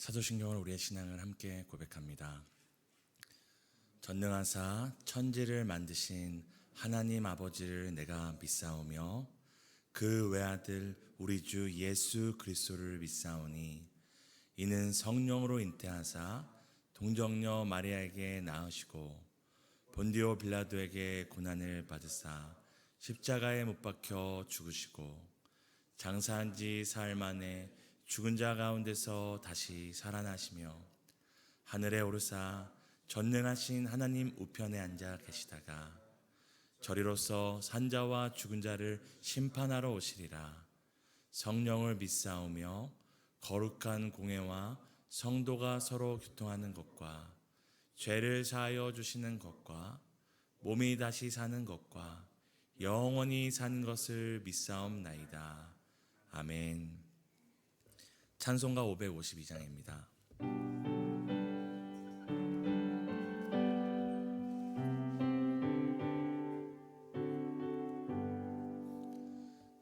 사도신경을 우리의 신앙을 함께 고백합니다. 전능하사 천지를 만드신 하나님 아버지를 내가 믿사오며 그 외아들 우리 주 예수 그리스도를 믿사오니 이는 성령으로 잉태하사 동정녀 마리아에게 낳으시고 본디오 빌라도에게 고난을 받으사 십자가에 못 박혀 죽으시고 장사한 지 사흘 만에 죽은 자 가운데서 다시 살아나시며 하늘에 오르사 전능하신 하나님 우편에 앉아 계시다가 저리로서 산자와 죽은 자를 심판하러 오시리라. 성령을 믿사오며 거룩한 공회와 성도가 서로 교통하는 것과 죄를 사하여 주시는 것과 몸이 다시 사는 것과 영원히 사는 것을 믿사옵나이다. 아멘. 찬송가 552장입니다.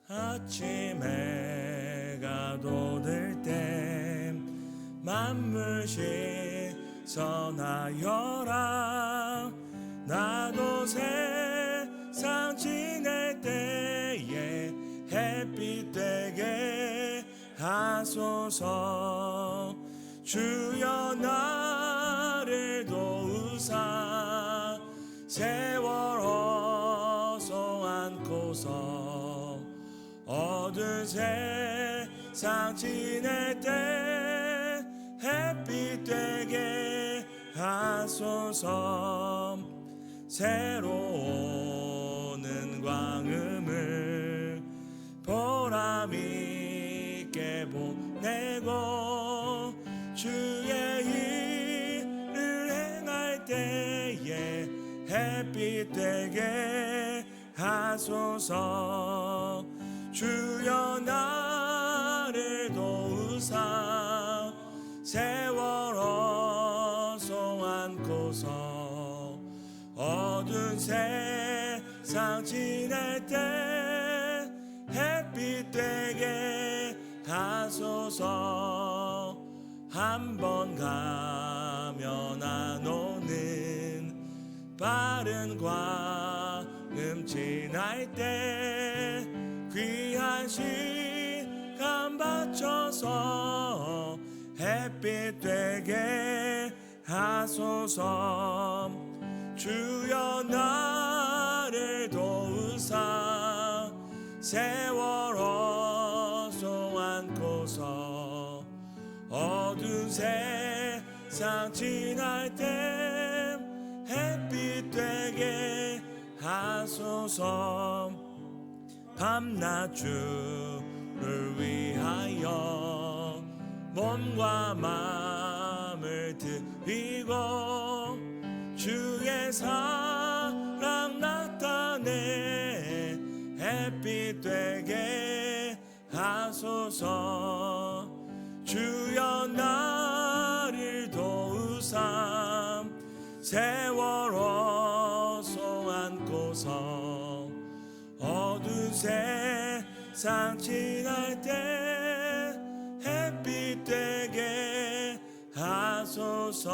아침 해가 돋을 때 만물씩 선하여라. 나도 세상 지낼 때에 햇빛 되게 하소서. 주여 나를 도우사 세월 어서 안고서 어두운 세상 지낼 때 햇빛 되게 하소서. 새로운 광음을 보람 있게 보내고 주의 일을 행할 때에 햇빛 되게 하소서. 주여 나를 도우사 세월 어서 안고서 어두운 세상 지낼 때 햇빛 되게 하소서. 한 번 가면 안 오는 빠른 광음 지날 때 귀한 시간 바쳐서 햇빛 되게 하소서. 주여 나를 도우사 세월 어서 안고서 어두운 세상 지날 때 햇빛 되게 하소서. 밤낮 주를 위하여 몸과 마음을 드리고 주의 사랑 나타내 햇빛 되게 하소서. 주여 나를 도우사 세월 어서 안고서 어두운 세상 지날 때 햇빛 되게 하소서.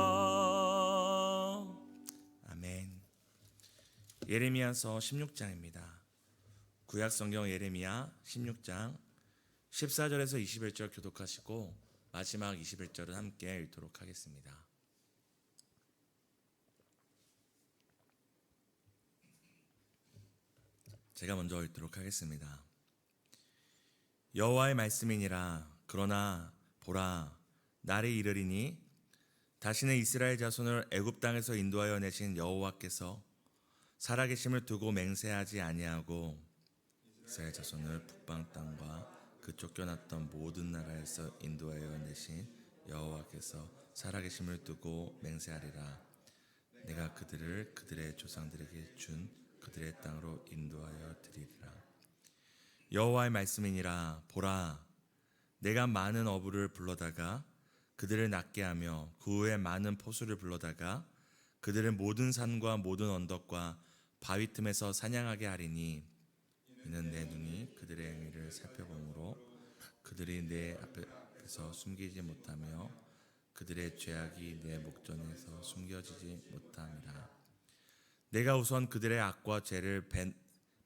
아멘. 예레미야서 16장입니다. 구약성경 예레미야 16장 14절에서 21절 교독하시고 마지막 21절은 함께 읽도록 하겠습니다. 제가 먼저 읽도록 하겠습니다. 여호와의 말씀이니라. 그러나 보라, 날이 이르리니 다시는 이스라엘 자손을 애굽 땅에서 인도하여 내신 여호와께서 살아계심을 두고 맹세하지 아니하고 이스라엘 자손을 북방 땅과 그 쫓겨났던 모든 나라에서 인도하여 내신 여호와께서 살아계심을 두고 맹세하리라. 내가 그들을 그들의 조상들에게 준 그들의 땅으로 인도하여 드리리라. 여호와의 말씀이니라. 보라, 내가 많은 어부를 불러다가 그들을 낫게 하며 그 후에 많은 포수를 불러다가 그들을 모든 산과 모든 언덕과 바위 틈에서 사냥하게 하리니 이는 내 눈이 그들의 행위를 살펴보므로 그들이 내 앞에서 숨기지 못하며 그들의 죄악이 내 목전에서 숨겨지지 못함이라. 내가 우선 그들의 악과 죄를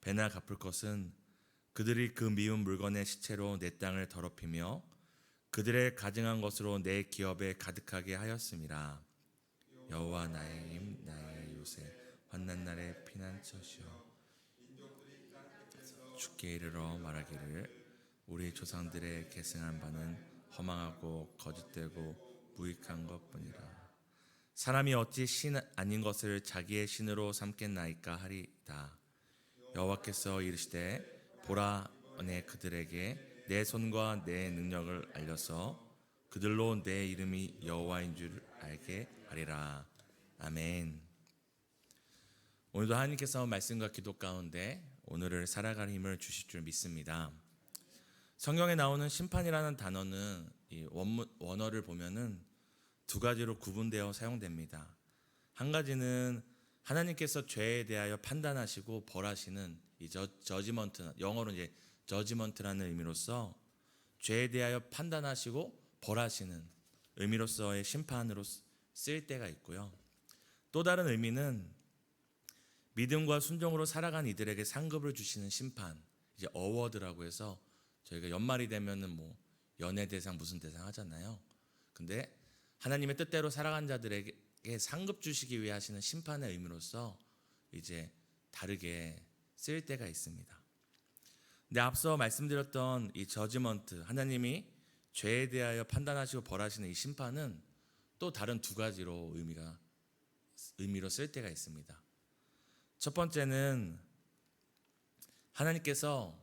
배나 갚을 것은 그들이 그 미운 물건의 시체로 내 땅을 더럽히며 그들의 가증한 것으로 내 기업에 가득하게 하였음이라. 여호와 나의 힘 나의 요새 환난 날의 피난처시여, 주께 이르러 말하기를 우리 조상들의 계승한 바는 허망하고 거짓되고 무익한 것뿐이라. 사람이 어찌 신 아닌 것을 자기의 신으로 삼겠나이까 하리다. 여호와께서 이르시되 보라, 내 그들에게 내 손과 내 능력을 알려서 그들로 내 이름이 여호와인 줄 알게 하리라. 아멘. 오늘도 하나님께서 말씀과 기도 가운데 오늘을 살아갈 힘을 주실 줄 믿습니다. 성경에 나오는 심판이라는 단어는 이 원어를 보면은 두 가지로 구분되어 사용됩니다. 한 가지는 하나님께서 죄에 대하여 판단하시고 벌하시는 이 저지먼트, 영어로 이제 저지먼트라는 의미로서 죄에 대하여 판단하시고 벌하시는 의미로서의 심판으로 쓰일 때가 있고요. 또 다른 의미는 믿음과 순종으로 살아간 이들에게 상급을 주시는 심판, 이제 어워드라고 해서 저희가 연말이 되면은 뭐 연예 대상 무슨 대상 하잖아요. 근데 하나님의 뜻대로 살아간 자들에게 상급 주시기 위해 하시는 심판의 의미로서 이제 다르게 쓰일 때가 있습니다. 근데 앞서 말씀드렸던 이 저지먼트, 하나님이 죄에 대하여 판단하시고 벌하시는 이 심판은 또 다른 두 가지로 의미로 쓸 때가 있습니다. 첫 번째는 하나님께서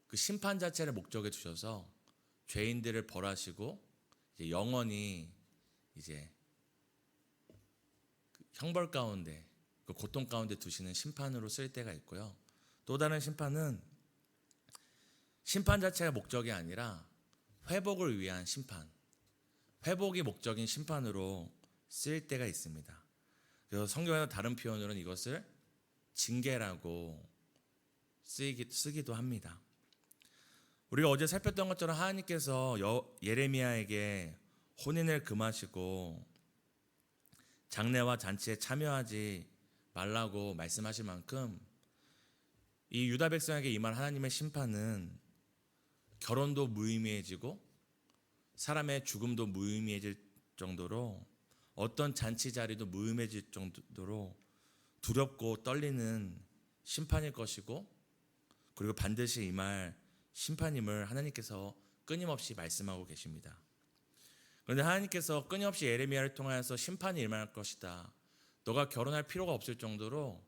그 심판 자체를 목적에 두셔서 죄인들을 벌하시고 이제 영원히 이제 그 형벌 가운데, 그 고통 가운데 두시는 심판으로 쓸 때가 있고요. 또 다른 심판은 심판 자체가 목적이 아니라 회복을 위한 심판, 회복이 목적인 심판으로 쓰일 때가 있습니다. 그래서 성경에서 다른 표현으로는 이것을 징계라고 쓰기도 합니다. 우리가 어제 살폈던 것처럼 하나님께서 예레미야에게 혼인을 금하시고 장례와 잔치에 참여하지 말라고 말씀하실 만큼 이 유다 백성에게 임한 하나님의 심판은 결혼도 무의미해지고 사람의 죽음도 무의미해질 정도로 어떤 잔치 자리도 무의미해질 정도로 두렵고 떨리는 심판일 것이고, 그리고 반드시 임할 심판임을 하나님께서 끊임없이 말씀하고 계십니다. 그런데 하나님께서 끊임없이 예레미야를 통하여서 심판이 임할 것이다, 너가 결혼할 필요가 없을 정도로,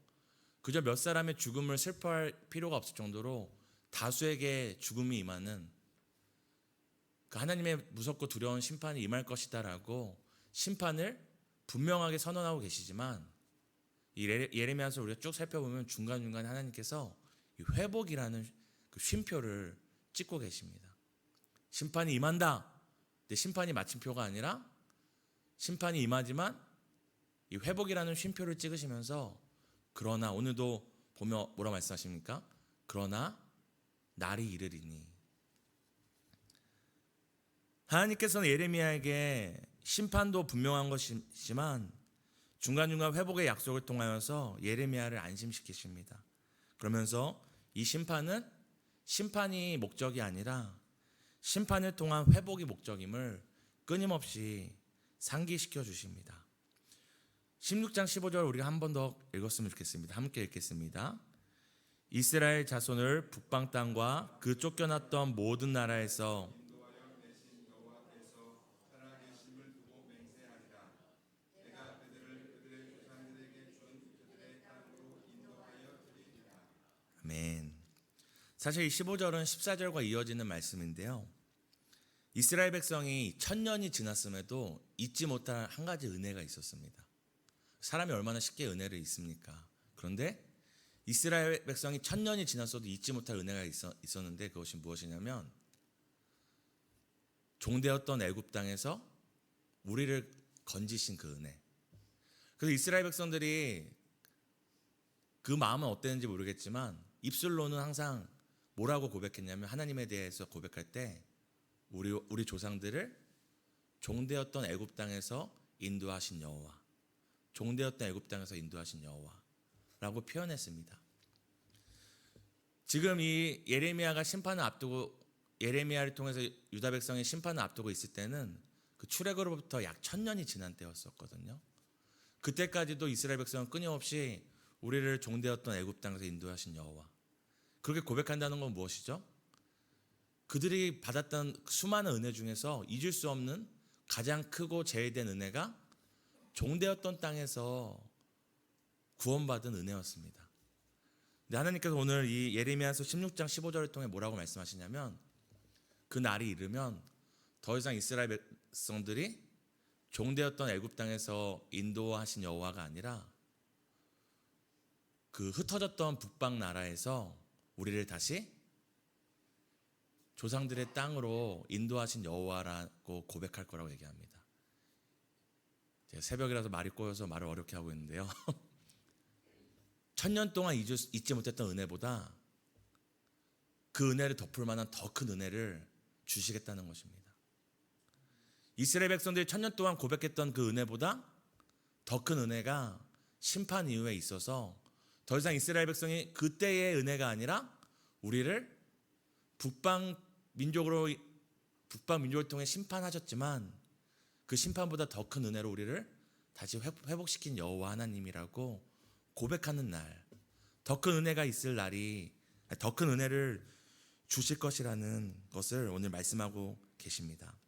그저 몇 사람의 죽음을 슬퍼할 필요가 없을 정도로 다수에게 죽음이 임하는 그 하나님의 무섭고 두려운 심판이 임할 것이다 라고 심판을 분명하게 선언하고 계시지만, 이 예레미야서 우리가 쭉 살펴보면 중간중간 하나님께서 이 회복이라는 그 쉼표를 찍고 계십니다. 심판이 임한다. 근데 심판이 마침표가 아니라 심판이 임하지만 이 회복이라는 쉼표를 찍으시면서, 그러나 오늘도 보면 뭐라 말씀하십니까? 그러나 날이 이르리니. 하나님께서는 예레미야에게 심판도 분명한 것이지만 중간중간 회복의 약속을 통하여서 예레미야를 안심시키십니다. 그러면서 이 심판은 심판이 목적이 아니라 심판을 통한 회복이 목적임을 끊임없이 상기시켜 주십니다. 16장 15절 우리가 한 번 더 읽었으면 좋겠습니다. 함께 읽겠습니다. 이스라엘 자손을 북방 땅과 그 쫓겨났던 모든 나라에서 아멘. 사실 이 15절은 14절과 이어지는 말씀인데요. 이스라엘 백성이 1000년이 지났음에도 잊지 못할 한 가지 은혜가 있었습니다. 사람이 얼마나 쉽게 은혜를 잊습니까? 그런데 이스라엘 백성이 1000년이 지났어도 잊지 못할 은혜가 있었는데, 그것이 무엇이냐면 종되었던 애굽 땅에서 우리를 건지신 그 은혜. 그래서 이스라엘 백성들이 그 마음은 어땠는지 모르겠지만 입술로는 항상 뭐라고 고백했냐면, 하나님에 대해서 고백할 때 우리 조상들을 종되었던 애굽 땅에서 인도하신 여호와, 종되었던 애굽 땅에서 인도하신 여호와라고 표현했습니다. 지금 이 예레미야가 심판을 앞두고, 예레미야를 통해서 유다 백성의 심판을 앞두고 있을 때는 그 출애굽으로부터 약 1000년이 지난 때였었거든요. 그때까지도 이스라엘 백성은 끊임없이 우리를 종되었던 애굽 땅에서 인도하신 여호와, 그렇게 고백한다는 건 무엇이죠? 그들이 받았던 수많은 은혜 중에서 잊을 수 없는 가장 크고 제일된 은혜가 종되었던 땅에서 구원받은 은혜였습니다. 근데 하나님께서 오늘 이 예레미야서 16장 15절을 통해 뭐라고 말씀하시냐면, 그 날이 이르면 더 이상 이스라엘 백성들이 종되었던 애굽 땅에서 인도하신 여호와가 아니라 그 흩어졌던 북방 나라에서 우리를 다시 조상들의 땅으로 인도하신 여호와라고 고백할 거라고 얘기합니다. 제가 새벽이라서 말이 꼬여서 말을 어렵게 하고 있는데요. 1000년 동안 잊지 못했던 은혜보다 그 은혜를 덮을 만한 더 큰 은혜를 주시겠다는 것입니다. 이스라엘 백성들이 1000년 동안 고백했던 그 은혜보다 더 큰 은혜가 심판 이후에 있어서 더 이상 이스라엘 백성이 그때의 은혜가 아니라 우리를 북방 민족을 통해 심판하셨지만 그 심판보다 더 큰 은혜로 우리를 다시 회복시킨 여호와 하나님이라고 고백하는 날, 더 큰 은혜가 있을 날이, 더 큰 은혜를 주실 것이라는 것을 오늘 말씀하고 계십니다.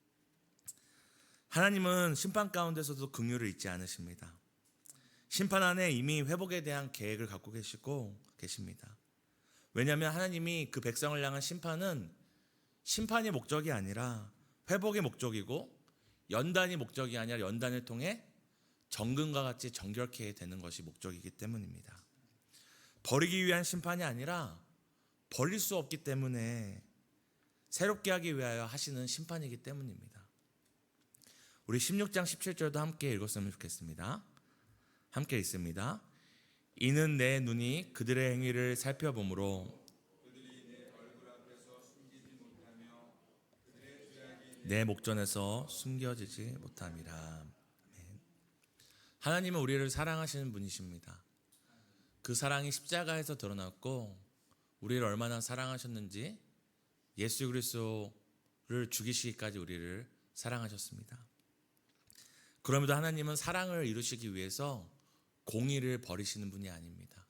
하나님은 심판 가운데서도 긍휼을 잊지 않으십니다. 심판 안에 이미 회복에 대한 계획을 갖고 계십니다. 왜냐하면 하나님이 그 백성을 향한 심판은 심판이 목적이 아니라 회복의 목적이고, 연단이 목적이 아니라 연단을 통해 정금과 같이 정결케 되는 것이 목적이기 때문입니다. 버리기 위한 심판이 아니라 버릴 수 없기 때문에 새롭게 하기 위하여 하시는 심판이기 때문입니다. 우리 16장 17절도 함께 읽었으면 좋겠습니다. 함께 읽습니다. 이는 내 눈이 그들의 행위를 살펴보므로 내 목전에서 숨겨지지 못함이라. 하나님은 우리를 사랑하시는 분이십니다. 그 사랑이 십자가에서 드러났고, 우리를 얼마나 사랑하셨는지 예수 그리스도를 죽이시기까지 우리를 사랑하셨습니다. 그럼에도 하나님은 사랑을 이루시기 위해서 공의를 버리시는 분이 아닙니다.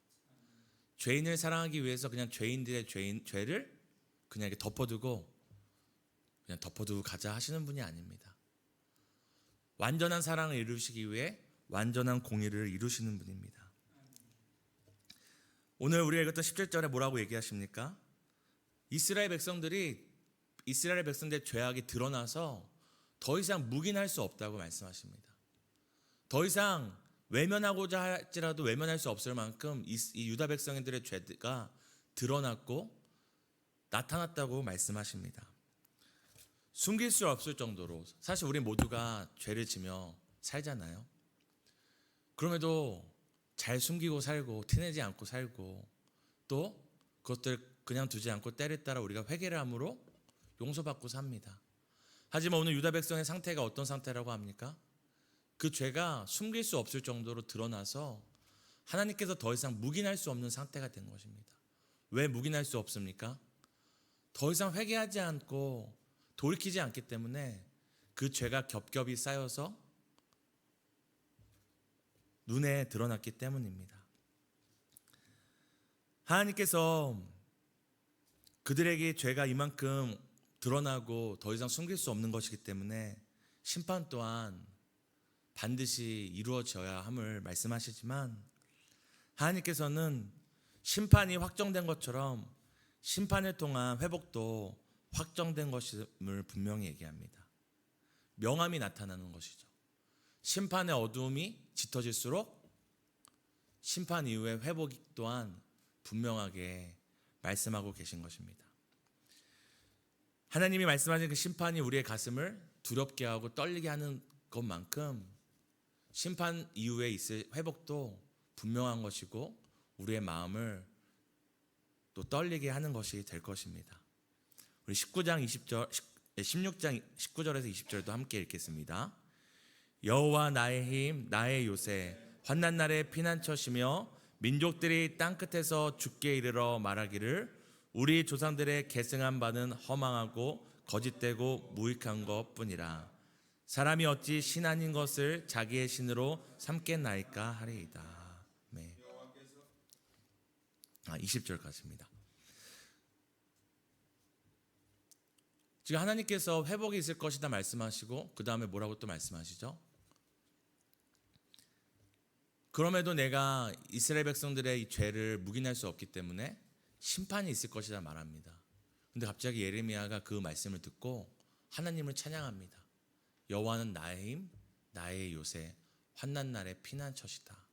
죄인을 사랑하기 위해서 그냥 죄인들의 죄를 그냥 이렇게 덮어두고 가자 하시는 분이 아닙니다. 완전한 사랑을 이루시기 위해 완전한 공의를 이루시는 분입니다. 오늘 우리가 읽었던 17절에 뭐라고 얘기하십니까? 이스라엘 백성들의 죄악이 드러나서 더 이상 묵인할 수 없다고 말씀하십니다. 더 이상 외면하고자 할지라도 외면할 수 없을 만큼 이 유다 백성들의 죄가 드러났고 나타났다고 말씀하십니다. 숨길 수 없을 정도로, 사실 우리 모두가 죄를 지며 살잖아요. 그럼에도 잘 숨기고 살고 티내지 않고 살고, 또 그것들 그냥 두지 않고 때를 따라 우리가 회개를 함으로 용서받고 삽니다. 하지만 오늘 유다 백성의 상태가 어떤 상태라고 합니까? 그 죄가 숨길 수 없을 정도로 드러나서 하나님께서 더 이상 묵인할 수 없는 상태가 된 것입니다. 왜 묵인할 수 없습니까? 더 이상 회개하지 않고 돌이키지 않기 때문에 그 죄가 겹겹이 쌓여서 눈에 드러났기 때문입니다. 하나님께서 그들에게 죄가 이만큼 드러나고 더 이상 숨길 수 없는 것이기 때문에 심판 또한 반드시 이루어져야 함을 말씀하시지만, 하나님께서는 심판이 확정된 것처럼 심판을 통한 회복도 확정된 것임을 분명히 얘기합니다. 명암이 나타나는 것이죠. 심판의 어두움이 짙어질수록 심판 이후의 회복 또한 분명하게 말씀하고 계신 것입니다. 하나님이 말씀하신 그 심판이 우리의 가슴을 두렵게 하고 떨리게 하는 것만큼 심판 이후에 있을 회복도 분명한 것이고 우리의 마음을 또 떨리게 하는 것이 될 것입니다. 우리 19장 16장 19절에서 20절도 함께 읽겠습니다. 여호와 나의 힘 나의 요새 환난 날에 피난처시며 민족들이 땅끝에서 죽게 이르러 말하기를 우리 조상들의 계승한 바는 허망하고 거짓되고 무익한 것뿐이라. 사람이 어찌 신 아닌 것을 자기의 신으로 삼겠나이까 하리이다. 네. 20절까지입니다. 지금 하나님께서 회복이 있을 것이다 말씀하시고 그 다음에 뭐라고 또 말씀하시죠? 그럼에도 내가 이스라엘 백성들의 이 죄를 묵인할 수 없기 때문에 심판이 있을 것이다 말합니다. 근데 갑자기 예레미야가 그 말씀을 듣고 하나님을 찬양합니다. 여호와는 나의 힘, 나의 요새, 환난 날의 피난처시다.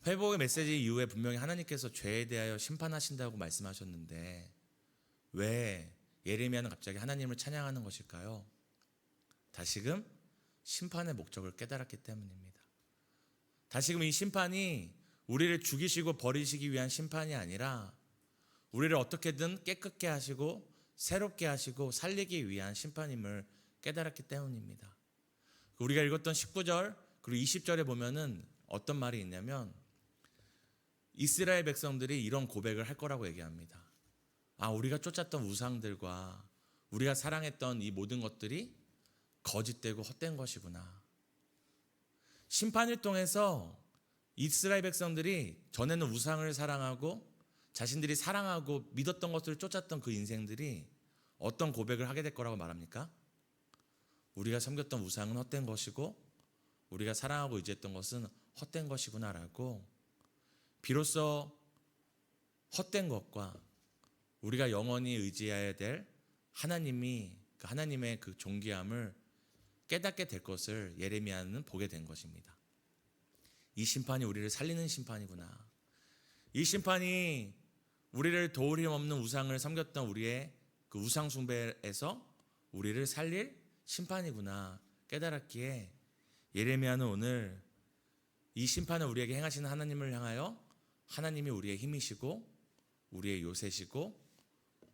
회복의 메시지 이후에 분명히 하나님께서 죄에 대하여 심판하신다고 말씀하셨는데 왜 예레미야는 갑자기 하나님을 찬양하는 것일까요? 다시금 심판의 목적을 깨달았기 때문입니다. 다시금 이 심판이 우리를 죽이시고 버리시기 위한 심판이 아니라 우리를 어떻게든 깨끗게 하시고 새롭게 하시고 살리기 위한 심판임을 깨달았기 때문입니다. 우리가 읽었던 19절 그리고 20절에 보면은 어떤 말이 있냐면 이스라엘 백성들이 이런 고백을 할 거라고 얘기합니다. 우리가 쫓았던 우상들과 우리가 사랑했던 이 모든 것들이 거짓되고 헛된 것이구나. 심판을 통해서 이스라엘 백성들이 전에는 우상을 사랑하고 자신들이 사랑하고 믿었던 것을 쫓았던 그 인생들이 어떤 고백을 하게 될 거라고 말합니까? 우리가 섬겼던 우상은 헛된 것이고 우리가 사랑하고 의지했던 것은 헛된 것이구나라고 비로소 헛된 것과 우리가 영원히 의지해야 될 하나님의 그 존귀함을 깨닫게 될 것을 예레미야는 보게 된 것입니다. 이 심판이 우리를 살리는 심판이구나. 이 심판이 우리를 도울 힘 없는 우상을 섬겼던 우리의 그 우상 숭배에서 우리를 살릴 심판이구나 깨달았기에 예레미야는 오늘 이 심판을 우리에게 행하시는 하나님을 향하여 하나님이 우리의 힘이시고 우리의 요새시고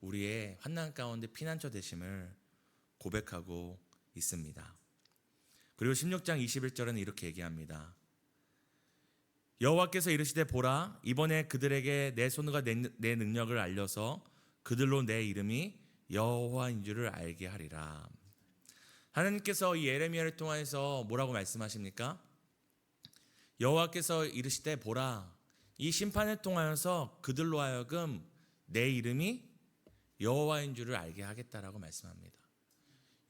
우리의 환난 가운데 피난처 되심을 고백하고 있습니다. 그리고 16장 21절은 이렇게 얘기합니다. 여호와께서 이르시되 보라 이번에 그들에게 내 손과 내 능력을 알려서 그들로 내 이름이 여호와인 줄을 알게 하리라. 하나님께서 이 예레미야를 통해서 뭐라고 말씀하십니까? 여호와께서 이르시되 보라 이 심판을 통하여서 그들로 하여금 내 이름이 여호와인 줄을 알게 하겠다라고 말씀합니다.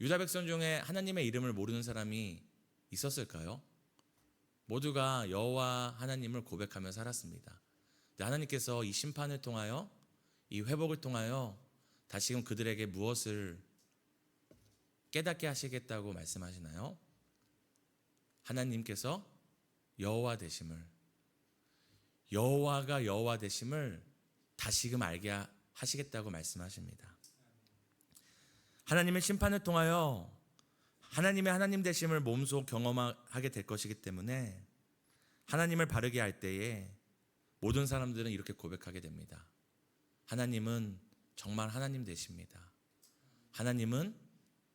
유다 백성 중에 하나님의 이름을 모르는 사람이 있었을까요? 모두가 여호와 하나님을 고백하며 살았습니다. 하나님께서 이 심판을 통하여 이 회복을 통하여 다시금 그들에게 무엇을 깨닫게 하시겠다고 말씀하시나요? 하나님께서 여호와 되심을 여호와가 여호와 되심을 다시금 알게 하시겠다고 말씀하십니다. 하나님의 심판을 통하여 하나님의 하나님 되심을 몸소 경험하게 될 것이기 때문에 하나님을 바르게 할 때에 모든 사람들은 이렇게 고백하게 됩니다. 하나님은 정말 하나님 되십니다. 하나님은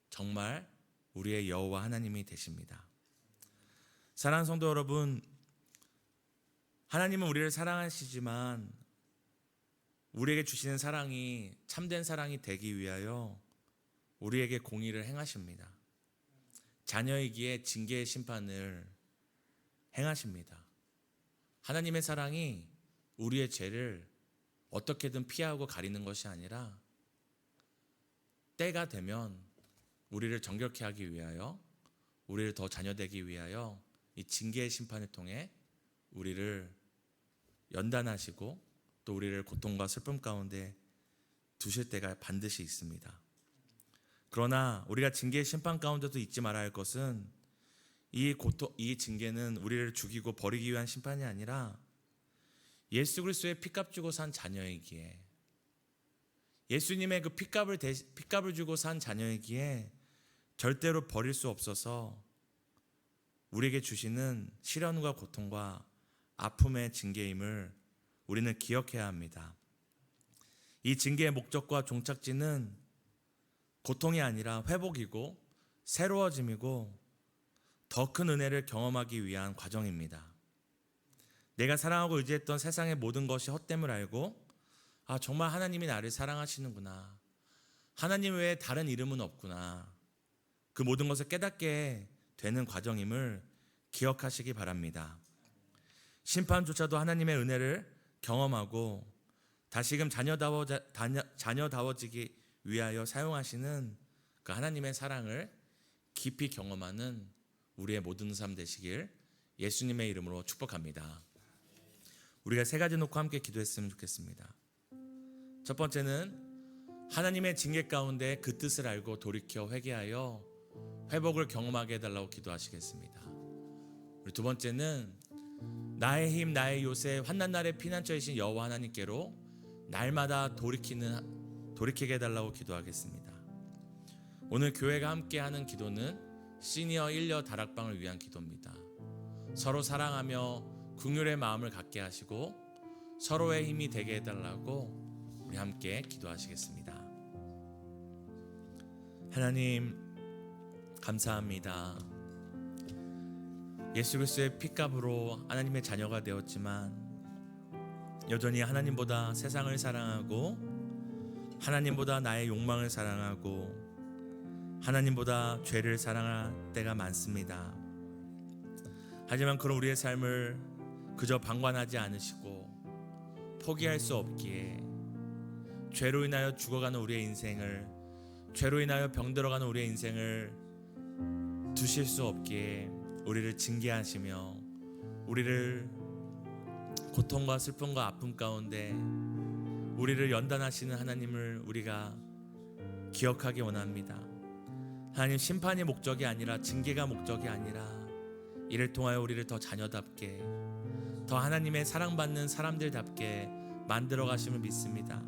정말 우리의 여호와 하나님이 되십니다. 사랑하는 성도 여러분, 하나님은 우리를 사랑하시지만 우리에게 주시는 사랑이 참된 사랑이 되기 위하여 우리에게 공의를 행하십니다. 자녀이기에 징계의 심판을 행하십니다. 하나님의 사랑이 우리의 죄를 어떻게든 피하고 가리는 것이 아니라 때가 되면 우리를 정결케 하기 위하여 우리를 더 자녀되기 위하여 이 징계의 심판을 통해 우리를 연단하시고 또 우리를 고통과 슬픔 가운데 두실 때가 반드시 있습니다. 그러나 우리가 징계의 심판 가운데도 잊지 말아야 할 것은 이 징계는 우리를 죽이고 버리기 위한 심판이 아니라 예수 그리스도의 피값 주고 산 자녀이기에 예수님의 그 피값을 주고 산 자녀이기에 절대로 버릴 수 없어서 우리에게 주시는 시련과 고통과 아픔의 징계임을 우리는 기억해야 합니다. 이 징계의 목적과 종착지는 고통이 아니라 회복이고 새로워짐이고 더 큰 은혜를 경험하기 위한 과정입니다. 내가 사랑하고 의지했던 세상의 모든 것이 헛됨을 알고 정말 하나님이 나를 사랑하시는구나. 하나님 외에 다른 이름은 없구나. 그 모든 것을 깨닫게 되는 과정임을 기억하시기 바랍니다. 심판조차도 하나님의 은혜를 경험하고 다시금 자녀다워지기 위하여 사용하시는 그 하나님의 사랑을 깊이 경험하는 우리의 모든 삶 되시길 예수님의 이름으로 축복합니다. 우리가 세 가지 놓고 함께 기도했으면 좋겠습니다. 첫 번째는 하나님의 징계 가운데 그 뜻을 알고 돌이켜 회개하여 회복을 경험하게 해달라고 기도하시겠습니다. 우리 두 번째는 나의 힘 나의 요새 환난 날의 피난처이신 여호와 하나님께로 날마다 돌이키게 해달라고 기도하겠습니다. 오늘 교회가 함께하는 기도는 시니어 1녀 다락방을 위한 기도입니다. 서로 사랑하며 긍휼의 마음을 갖게 하시고 서로의 힘이 되게 해달라고 우리 함께 기도하시겠습니다. 하나님 감사합니다. 예수 그리스도의 피값으로 하나님의 자녀가 되었지만 여전히 하나님보다 세상을 사랑하고 하나님보다 나의 욕망을 사랑하고 하나님보다 죄를 사랑할 때가 많습니다. 하지만 그런 우리의 삶을 그저 방관하지 않으시고 포기할 수 없기에 죄로 인하여 죽어가는 우리의 인생을, 죄로 인하여 병들어가는 우리의 인생을 두실 수 없기에 우리를 징계하시며 우리를 고통과 슬픔과 아픔 가운데 우리를 연단하시는 하나님을 우리가 기억하기 원합니다. 하나님, 심판이 목적이 아니라 징계가 목적이 아니라 이를 통하여 우리를 더 자녀답게, 더 하나님의 사랑받는 사람들답게 만들어 가심을 믿습니다.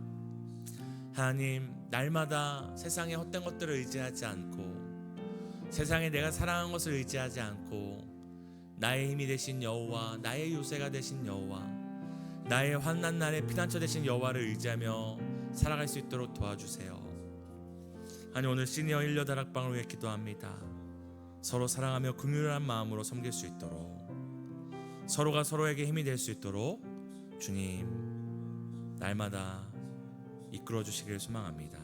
하나님, 날마다 세상의 헛된 것들을 의지하지 않고 세상에 내가 사랑한 것을 의지하지 않고 나의 힘이 되신 여호와, 나의 요새가 되신 여호와, 나의 환난 날의 피난처 되신 여호와를 의지하며 살아갈 수 있도록 도와주세요. 하나님, 오늘 시니어 1녀 다락방을 위해 기도합니다. 서로 사랑하며 긍휼한 마음으로 섬길 수 있도록, 서로가 서로에게 힘이 될 수 있도록 주님 날마다 이끌어 주시길 소망합니다.